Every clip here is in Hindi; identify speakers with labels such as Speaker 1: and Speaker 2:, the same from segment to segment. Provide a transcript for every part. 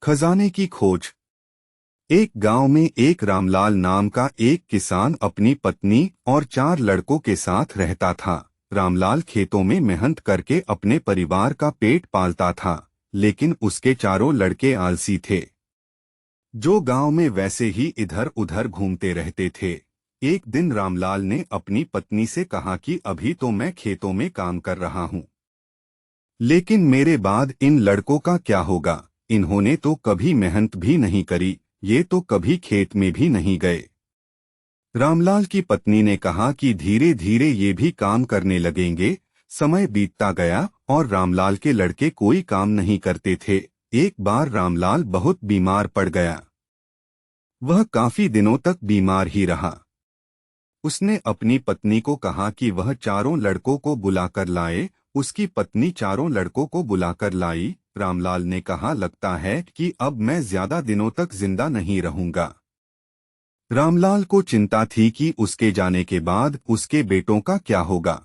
Speaker 1: खजाने की खोज। एक गांव में एक रामलाल नाम का एक किसान अपनी पत्नी और 4 लड़कों के साथ रहता था। रामलाल खेतों में मेहनत करके अपने परिवार का पेट पालता था, लेकिन उसके चारों लड़के आलसी थे, जो गांव में वैसे ही इधर उधर घूमते रहते थे। एक दिन रामलाल ने अपनी पत्नी से कहा कि अभी तो मैं खेतों में काम कर रहा हूं, लेकिन मेरे बाद इन लड़कों का क्या होगा? इन्होंने तो कभी मेहनत भी नहीं करी, ये तो कभी खेत में भी नहीं गए। रामलाल की पत्नी ने कहा कि धीरे धीरे ये भी काम करने लगेंगे। समय बीतता गया और रामलाल के लड़के कोई काम नहीं करते थे। एक बार रामलाल बहुत बीमार पड़ गया। वह काफी दिनों तक बीमार ही रहा। उसने अपनी पत्नी को कहा कि वह चारों लड़कों को बुलाकर लाए। उसकी पत्नी चारों लड़कों को बुलाकर लाई। रामलाल ने कहा, लगता है कि अब मैं ज्यादा दिनों तक जिंदा नहीं रहूंगा। रामलाल को चिंता थी कि उसके जाने के बाद उसके बेटों का क्या होगा।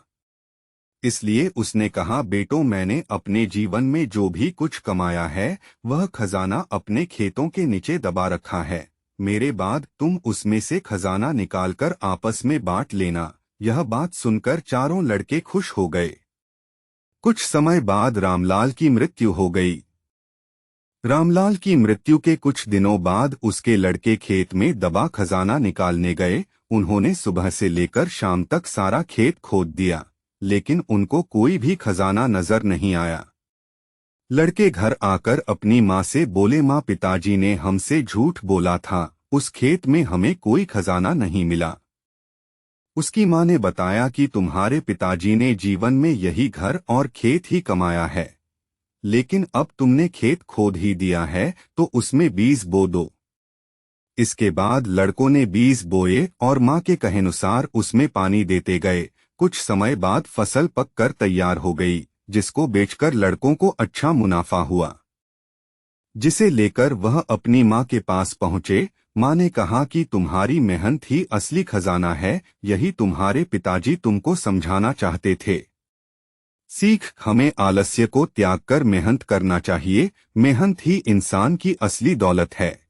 Speaker 1: इसलिए उसने कहा, बेटों, मैंने अपने जीवन में जो भी कुछ कमाया है वह खजाना अपने खेतों के नीचे दबा रखा है। मेरे बाद तुम उसमें से खजाना निकालकर आपस में बांट लेना। यह बात सुनकर चारों लड़के खुश हो गए। कुछ समय बाद रामलाल की मृत्यु हो गई। रामलाल की मृत्यु के कुछ दिनों बाद उसके लड़के खेत में दबा खजाना निकालने गए। उन्होंने सुबह से लेकर शाम तक सारा खेत खोद दिया, लेकिन उनको कोई भी खजाना नजर नहीं आया। लड़के घर आकर अपनी माँ से बोले, माँ, पिताजी ने हमसे झूठ बोला था, उस खेत में हमें कोई खजाना नहीं मिला। उसकी माँ ने बताया कि तुम्हारे पिताजी ने जीवन में यही घर और खेत ही कमाया है, लेकिन अब तुमने खेत खोद ही दिया है तो उसमें बीज बो दो। इसके बाद लड़कों ने बीज बोए और माँ के कहेनुसार उसमें पानी देते गए। कुछ समय बाद फसल पककर तैयार हो गई, जिसको बेचकर लड़कों को अच्छा मुनाफा हुआ, जिसे लेकर वह अपनी माँ के पास पहुँचे। माँ ने कहा कि तुम्हारी मेहनत ही असली खजाना है, यही तुम्हारे पिताजी तुमको समझाना चाहते थे। सीख, हमें आलस्य को त्याग कर मेहनत करना चाहिए। मेहनत ही इंसान की असली दौलत है।